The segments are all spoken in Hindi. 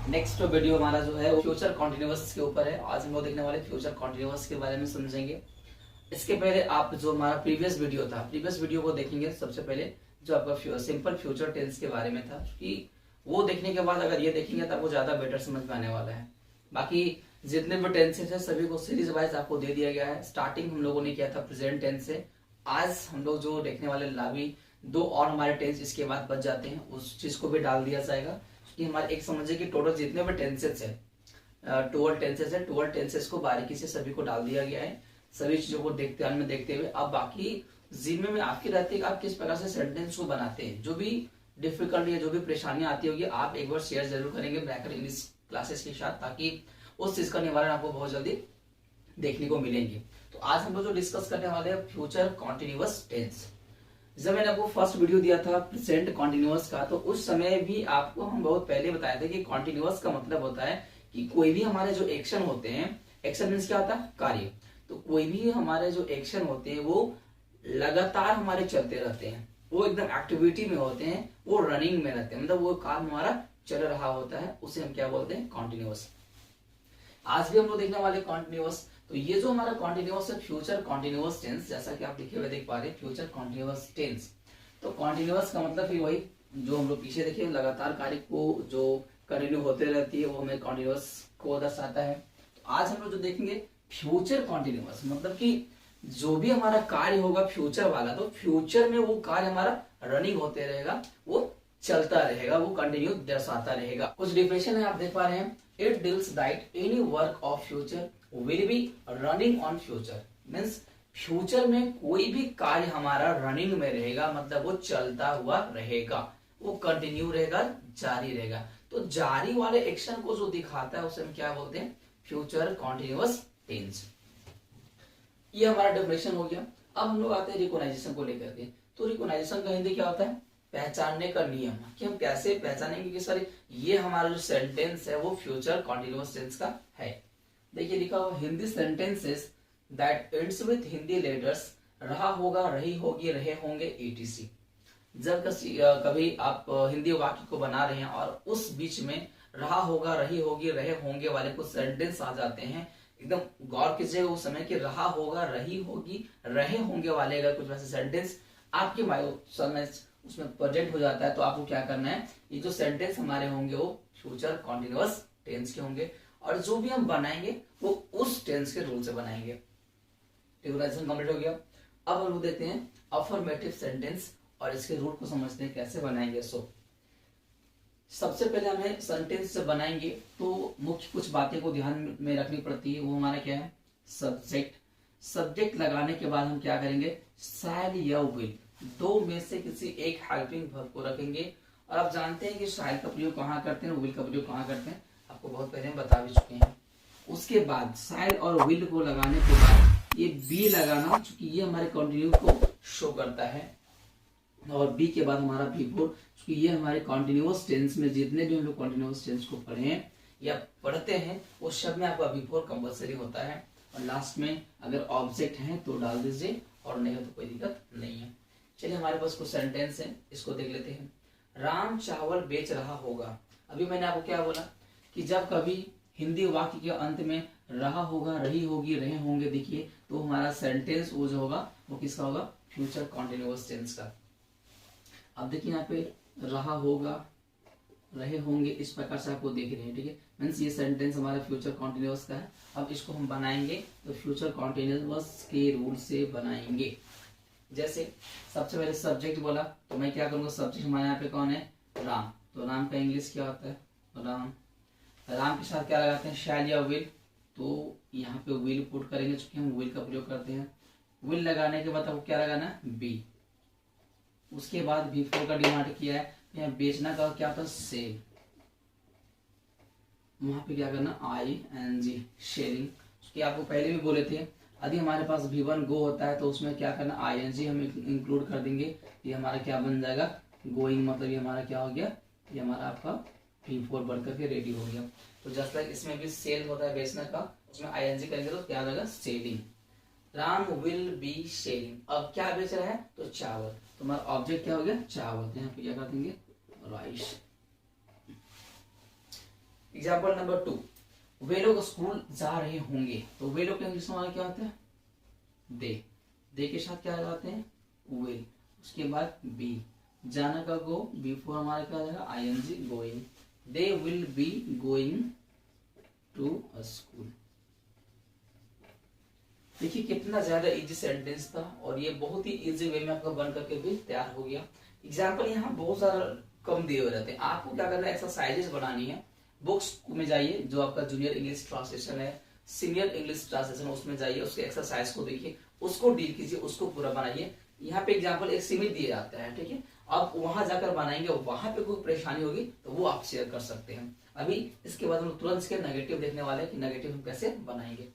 नेक्स्ट वीडियो हमारा जो है वो फ्यूचर कॉन्टिन्यूअस के ऊपर है। आज हम लोग देखने वाले फ्यूचर कॉन्टिन्यूअस के बारे में समझेंगे। इसके पहले आप जो हमारा प्रीवियस वीडियो था, प्रीवियस वीडियो को देखेंगे। सबसे पहले जो आपका सिंपल फ्यूचर टेंस के बारे में था, कि वो देखने के बाद अगर ये देखेंगे तो आपको ज्यादा बेटर समझ में आने वाला है। बाकी जितने भी टेंसेस है सभी को सीरीज वाइज आपको दे दिया गया है। स्टार्टिंग हम लोगों ने किया था प्रेजेंट टेंस से। आज हम लोग जो देखने वाले लाभी दो और हमारे टेंस इसके बाद बच जाते हैं, उस चीज को भी डाल दिया जाएगा कि हमारे एक समझिए कि टोटल जितने भी टेंसेस है, 12 टेंसेस है, 12 टेंसेस को बारीकी से सभी को डाल दिया गया है। सभी चीजों को देखते हुए अब बाकी जिम्मे में आपकी रहती है कि आप किस प्रकार से सेंटेंस को बनाते हैं। जो भी डिफिकल्टी है, जो भी परेशानी आती होगी, आप एक बार शेयर जरूर करेंगे ब्रैकेट इंग्लिश क्लासेस के साथ, ताकि उस चीज का निवारण आपको बहुत जल्दी देखने को मिलेंगे। तो आज हम लोग जो डिस्कस करने वाले हैं फ्यूचर कॉन्टिन्यूअस टेंस। जब मैंने आपको फर्स्ट वीडियो दिया था प्रेजेंट कॉन्टिन्यूअस का, तो उस समय भी आपको हम बहुत पहले बताए थे कि कॉन्टिन्यूअस का मतलब होता है कि कोई भी हमारे जो एक्शन होते हैं, एक्शन मीन्स क्या होता है, कार्य। तो कोई भी हमारे जो एक्शन होते हैं वो लगातार हमारे चलते रहते हैं, वो एकदम एक्टिविटी में होते हैं, वो रनिंग में रहते हैं, मतलब वो काम हमारा चल रहा होता है, उसे हम क्या बोलते हैं, कॉन्टिन्यूअस। आज भी हम लोग देखने वाले कॉन्टिन्यूअस। तो ये जो हमारा कॉन्टिन्यूअस है फ्यूचर कॉन्टिन्यूअस टेंस, जैसा कि आप लिखे हुए देख पा रहे हैं फ्यूचर कॉन्टिन्यूअस टेंस। तो कॉन्टिन्यूअस का मतलब फिर वही जो हम लोग पीछे देखे, लगातार कार्य को जो कंटिन्यू होते रहती है वो हमें कॉन्टिन्यूअस को दर्शाता है। तो आज हम लोग जो देखेंगे फ्यूचर कॉन्टिन्यूअस, मतलब कि जो भी हमारा कार्य होगा फ्यूचर वाला, तो फ्यूचर में वो कार्य हमारा रनिंग होते रहेगा, वो चलता रहेगा, वो कंटिन्यू दर्शाता रहेगा। कुछ डिफिनेशन है आप देख पा रहे हैं। It deals that any work of future will be running on future. Means future में कोई भी कार्य हमारा रनिंग में रहेगा, मतलब वो चलता हुआ रहेगा, वो कंटिन्यू रहेगा, जारी रहेगा। तो जारी वाले एक्शन को जो दिखाता है उसे हम क्या बोलते हैं, फ्यूचर कॉन्टिन्यूअस टेंस। ये हमारा डेफिनेशन हो गया। अब हम लोग आते हैं रिकॉग्नाइजेशन को लेकर के। तो रिकॉग्नाइजेशन का हिंदी क्या होता है, पहचानने का नियम, कि हम कैसे पहचानेंगे कि सर ये हमारा जो सेंटेंस है वो फ्यूचर कॉन्टिन्यूअस टेंस का है। देखिए लिखा हुआ Hindi sentences that ends with Hindi letters, रहा होगा, रही होगी, रहे होंगे, etc। जब कभी आप हिंदी वाक्य को बना रहे हैं और उस बीच में रहा होगा, रही होगी, रहे होंगे वाले कुछ सेंटेंस आ जाते हैं, एकदम गौर कीजिएगा उस समय कि रहा होगा, रही होगी, रहे होंगे वाले अगर कुछ वैसे सेंटेंस आपके समय उसमें प्रेजेंट हो जाता है, तो आपको क्या करना है, ये जो सेंटेंस हमारे होंगे वो फ्यूचर कॉन्टिन्यूअस टेंस के होंगे, और जो भी हम बनाएंगे वो उस टेंस के रूल से बनाएंगे। रिकॉग्नाइजेशन कंप्लीट हो गया। अब हम लोग देखते हैं अफर्मेटिव सेंटेंस और इसके रूल को समझते हैं कैसे बनाएंगे। सबसे पहले हमें सेंटेंस से बनाएंगे तो मुख्य कुछ बातें को ध्यान में रखनी पड़ती है। वो हमारा क्या है, सब्जेक्ट। सब्जेक्ट लगाने के बाद हम क्या करेंगे, शैल या विल, दो में से किसी एक हेल्पिंग वर्ब को रखेंगे। और आप जानते हैं कि शैल का प्रयोग कहाँ करते हैं, विल का प्रयोग कहाँ करते हैं, आपको बहुत पहले हम बता भी चुके हैं। उसके बाद शैल और विल को लगाने के बाद ये बी लगाना, चूंकि ये हमारे कंटिन्यू को शो करता है, और बी के बाद हमारा बिफोर, क्योंकि ये हमारे कॉन्टिन्यूअस टेंस में जितने भी हम लोग कॉन्टिन्यूअस टेंस को पढ़े हैं या पढ़ते हैं उस शब्द में आपका बिफोर कंपलसरी होता है। और लास्ट में अगर ऑब्जेक्ट है तो डाल दीजिए, और नहीं हो तो कोई दिक्कत नहीं है। चलिए हमारे पास कुछ सेंटेंस है, इसको देख लेते हैं। राम चावल बेच रहा होगा। अभी मैंने आपको क्या बोला कि जब कभी हिंदी वाक्य के अंत में रहा होगा, रही होगी, रहे होंगे देखिए, तो हमारा सेंटेंस वो जो होगा वो किसका होगा, फ्यूचर कॉन्टिन्यूअस टेंस का। अब देखिए यहाँ पे रहा होगा, रहे होंगे, इस प्रकार से आपको देख रहे हैं, ठीक है। मीन्स ये सेंटेंस हमारा फ्यूचर कॉन्टिन्यूअस का है। अब इसको हम बनाएंगे तो फ्यूचर कॉन्टिन्यूअस के रूल से बनाएंगे। जैसे सबसे पहले सब्जेक्ट बोला, तो मैं क्या करूंगा, सब्जेक्ट हमारे यहाँ पे कौन है, राम। तो राम का इंग्लिश क्या होता है, राम। राम के साथ क्या लगाते हैं, शैल या विल, तो यहाँ पे विल पुट करेंगे, चूंकि हम विल का प्रयोग करते हैं। विल लगाने के बाद आपको क्या लगाना है, बी। उसके बाद बिफोर का डिमांड किया है, यहाँ बेचना का क्या होता है, सेल। वहां पे क्या करना, ING, शेयरिंग। क्योंकि आपको पहले भी बोले थे, यदि हमारे पास V1 गो होता है तो उसमें क्या करना, ING हम इंक्लूड कर देंगे। ये हमारा क्या बन जाएगा, गोइंग, मतलब ये हमारा क्या हो गया, ये हमारा आपका V4 बन करके रेडी हो गया। तो जस्ट लाइक इसमें भी सेल होता है बेचना का, उसमें ING करेंगे तो क्या होगा, selling. Ram will be sharing. अब क्या बेच रहा है, तो चावल। तो हमारा ऑब्जेक्ट क्या हो गया, चावल। यहाँ पे क्या कर देंगे, राइस। एग्जाम्पल नंबर 2, वे लोग स्कूल जा रहे होंगे, तो वे लोग इंग्लिश में क्या होता है, दे के साथ क्या लगाते हैं, विल, उसके बाद बी, जाना का गो, बिफोर हमारा क्या हो जाएगा, ING, going, they will be going to a school. देखिए कितना ज्यादा इजी सेंटेंस था और ये बहुत ही इजी वे में आपका बन करके भी तैयार हो गया। एग्जाम्पल यहाँ बहुत सारा कम दिए हुए रहते हैं, आपको क्या करना है, एक्सरसाइजेस बनानी है। बुक्स में जाइए, जो आपका जूनियर इंग्लिश ट्रांसलेशन है, सीनियर इंग्लिश ट्रांसलेशन, उसमें जाइए, उसके एक्सरसाइज को देखिए, उसको डील कीजिए, उसको पूरा बनाइए। यहाँ पे एग्जाम्पल एक सीमित दिया जाता है, ठीक है, आप वहां जाकर बनाएंगे, वहां पे कोई परेशानी होगी तो वो आप शेयर कर सकते हैं। अभी इसके बाद हम तुरंत इसके नेगेटिव देखने वाले हैं कि नेगेटिव हम कैसे बनाएंगे।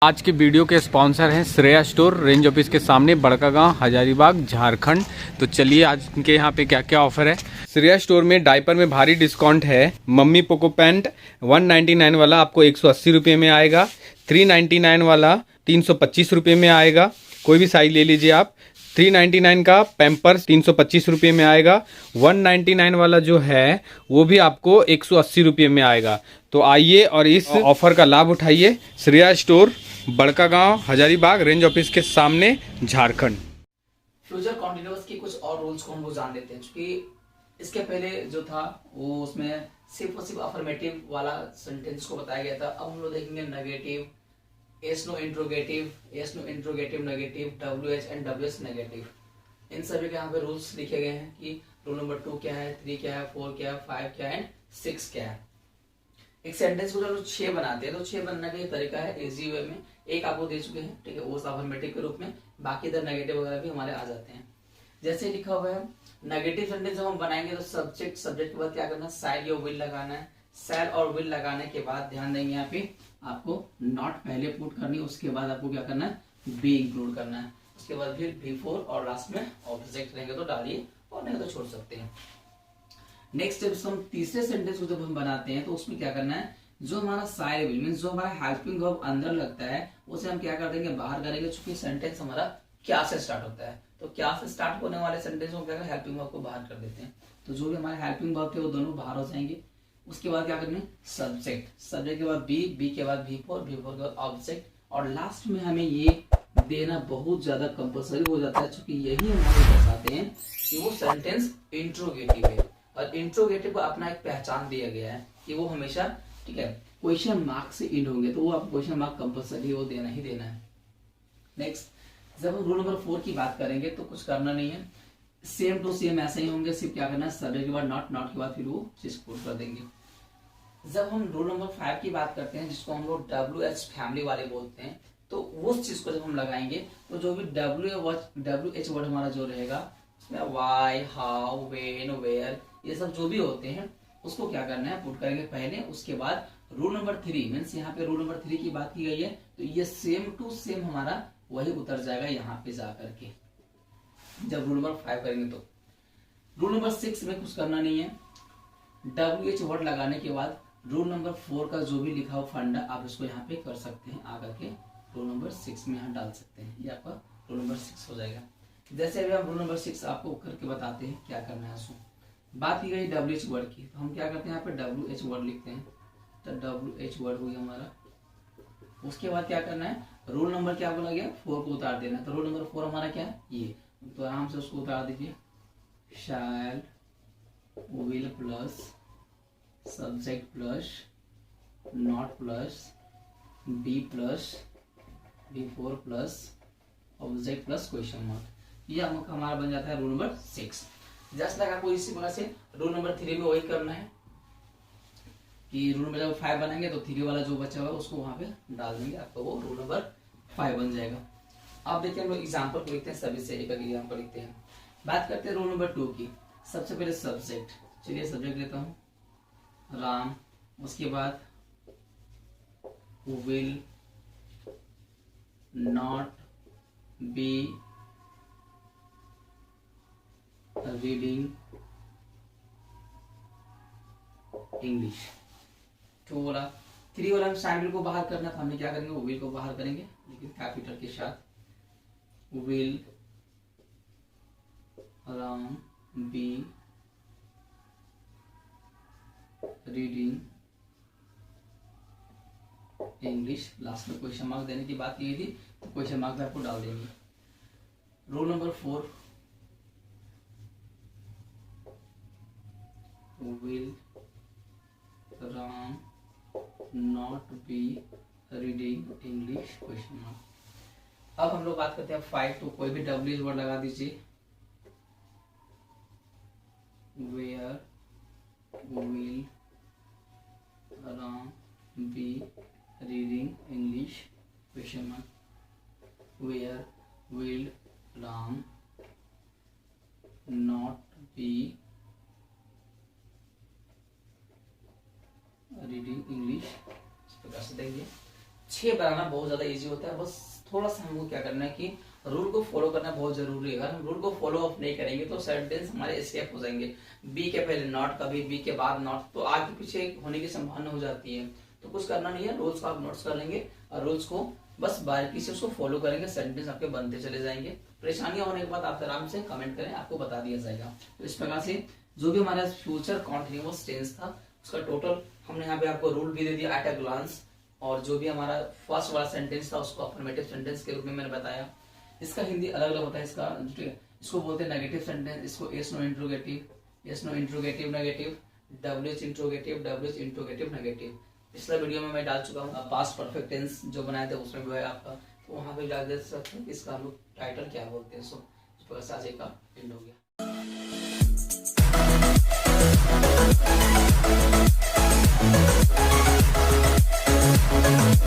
आज के वीडियो के स्पॉन्सर हैं श्रेया स्टोर, रेंज ऑफिस के सामने, बड़कागांव, हजारीबाग, झारखंड। तो चलिए आज के यहाँ पे क्या क्या ऑफर है। श्रेया स्टोर में डायपर में भारी डिस्काउंट है। मम्मी पोको पैंट 199 वाला आपको 180 रुपये में आएगा, 399 वाला 325 रुपये में आएगा, कोई भी साइज ले लीजिए आप। 399 का पैम्पर्स 325 रुपये में आएगा। 199 वाला जो है वो भी आपको 180 रुपये में आएगा। तो आइए और इस ऑफर का लाभ उठाइए। Shreya store, Barkagaon, Hazaribagh, range office के सामने, झारखंड। फ्यूचर कॉन्टिन्यूअस की कुछ और रूल्स को हम लोग जान लेते हैं, क्योंकि इसके पहले जो था वो उसमें सिर्फ और सिर्फ अफर्मेटिव वाला सेंटेंस को बताया गया था। अब हम लोग देखेंगे negative, yes no interrogative, yes no interrogative negative, W H and W S negative. इन सभी के यहाँ पे रूल्स लिखे गए हैं कि रूल नंबर 2 क्या है, 3 क्या है, 4 क्या है, 5 क्या है एंड 6 क्या है। एक सेंटेंस को जब 6 बनाते हैं तो 6 बनने का तरीका है इजी वे में। एक आपको दे चुके हैं, ठीक है, वो अफर्मेटिव के रूप में, बाकी इधर नेगेटिव वगैरह भी हमारे आ जाते हैं। जैसे लिखा हुआ है नेगेटिव सेंटेंस जब हम बनाएंगे तो सब्जेक्ट, सब्जेक्ट के बाद क्या करना है, शैल या विल लगाना है। शैल और विल लगाने के बाद ध्यान देंगे यहाँ पे आपको नॉट पहले पुट करनी है, उसके बाद आपको क्या करना है, बी इंक्लूड करना है, उसके बाद फिर बिफोर और लास्ट में ऑब्जेक्ट रहेंगे तो डालिए और नहीं तो छोड़ सकते हैं। नेक्स्ट जब हम तीसरे सेंटेंस को जब हम बनाते हैं तो उसमें क्या करना है, जो हमारा साइड विल मींस जो हमारा हेल्पिंग वर्ब अंदर लगता है उसे हम क्या कर देंगे, बाहर करेंगे, चूंकि सेंटेंस हमारा क्या से स्टार्ट होता है। तो क्या से स्टार्ट होने वाले सेंटेंस को क्या करें, हेल्पिंग वर्ब को बाहर कर देते हैं। तो जो भी हमारे हेल्पिंग वर्ब थे वो दोनों बाहर हो जाएंगे। उसके बाद क्या करना है, सब्जेक्ट, सब्जेक्ट के बाद बी, बी के बाद बिफोर, बिफोर के बाद ऑब्जेक्ट, और लास्ट में हमें ये देना बहुत ज्यादा कंपलसरी हो जाता है, क्योंकि यही हमारे दर्शाते हैं कि वो सेंटेंस इंट्रोगेटिव है और इंट्रोगेटिव को अपना एक पहचान दिया गया है कि वो हमेशा, ठीक है, क्वेश्चन मार्क से एंड होंगे, तो वो आप क्वेश्चन मार्क कंपलसरी वो देना ही देना है। नेक्स्ट जब हम रूल नंबर 4 की बात करेंगे तो कुछ करना नहीं है, सेम टू सेम ऐसे ही होंगे, सिर्फ क्या करना है, सब्जेक्ट के बाद नॉट, नॉट के बाद फिर वो चीज पुट कर देंगे। जब हम रूल नंबर 5 की बात करते हैं जिसको हम लोग WH फैमिली वाले बोलते हैं, तो उस चीज को जब हम लगाएंगे तो जो भी WH वर्ड हमारा जो रहेगा उसमें वाई, हाउ, वेन, वेयर, ये सब जो भी होते हैं उसको क्या करना है, पुट करेंगे पहले, उसके बाद रूल नंबर 3 मीन्स यहाँ पे रूल नंबर 3 की बात की गई है तो ये सेम टू सेम हमारा वही उतर जाएगा यहाँ पे जाकर के जब रूल नंबर 5 करेंगे। तो रूल नंबर 6 में कुछ करना नहीं है, WH वर्ड लगाने के बाद रूल नंबर 4 का जो भी लिखा हो फंडा आप इसको यहाँ पे कर सकते हैं, आकर के रूल नंबर 6 में यहाँ डाल सकते हैं, ये आपका रूल नंबर 6 हो जाएगा। जैसे अभी हम रूल नंबर 6 आपको करके बताते हैं क्या करना है। उसमें बात की गई WH वर्ड की, तो हम क्या करते हैं, यहाँ पे WH वर्ड लिखते हैं, तो WH वर्ड हो गया हमारा। उसके बाद क्या करना है, रूल नंबर क्या बोला गया, 4 को उतार देना है, तो रूल नंबर 4 हमारा क्या है, ये, तो आराम से उसको उतार दीजिए, shall, will plus subject plus not plus be plus before plus object plus question mark, ये हमारा बन जाता है रूल नंबर 6। जस्ट लाइक आपको इसी प्रकार से रूल नंबर 3 में वही करना है कि रूल नंबर जब 5 बनाएंगे तो 3 वाला जो बचा हुआ है उसको वहां पे डाल देंगे, आपका वो रूल नंबर 5 बन जाएगा। अब देखते हैं हम लोग एग्जाम्पल को लिखते हैं, सभी से एक एग्जाम्पल लिखते हैं। बात करते हैं रूल नंबर 2 की। सबसे पहले सब्जेक्ट, चलिए सब्जेक्ट लेता हूँ राम, उसके बाद will not be reading English. 2 वाला, 3 वाला हम साइड को बाहर करना था, हमने क्या करेंगे, विल को बाहर करेंगे लेकिन कैपिटल के साथ, will Ram be reading English. Last में क्वेश्चन मार्क देने की बात की थी, तो क्वेश्चन मार्क में आपको डाल देंगे। Rule number 4, will Ram not be reading English question mark. अब हम लोग बात करते हैं 5, तो कोई भी डब्ल्यू वर्ड लगा दीजिए। Where will Ram be reading English question mark. Where will Ram not be reading English. इस प्रकार से देंगे। 6 बनाना बहुत ज्यादा इजी होता है, बस थोड़ा सा हमको क्या करना है कि रूल को फॉलो करना बहुत जरूरी है। अगर हम रूल को फॉलो अप नहीं करेंगे तो सेंटेंस हमारे एस्केप हो जाएंगे। बी के पहले नॉट, कभी बी के बाद नॉट, तो आगे पीछे होने की संभावना हो जाती है। तो कुछ करना नहीं है, रूल्स को आप नोट्स कर लेंगे और रूल्स को बस बारीकी से उसको फॉलो करेंगे, सेंटेंस आपके बनते चले जाएंगे। परेशानियां होने के बाद आप आराम से कमेंट करें, आपको बता दिया जाएगा। तो इस प्रकार से जो भी हमारा फ्यूचर कॉन्टिन्यूअस टेंस था उसका टोटल हमने यहाँ पे आपको रूल भी दे दिया एट अ ग्लांस, और जो भी हमारा फर्स्ट वाला सेंटेंस था उसको अफर्मेटिव सेंटेंस के रूप में मैंने बताया। इसका हिंदी अलग अलग होता है, इसको बोलते हैं नेगेटिव सेंटेंस, इसको yes no interrogative, yes no interrogative negative, WH interrogative, WH interrogative negative. पिछला वीडियो में मैं डाल चुका हूँ पास्ट परफेक्ट टेंस जो बनाए थे, उसमें भी है आपका, तो वहां पे डाल दे सकते हैं इसका हम लोग टाइटल क्या बोलते हैं। सो इस प्रकार से आज का एंड हो गया।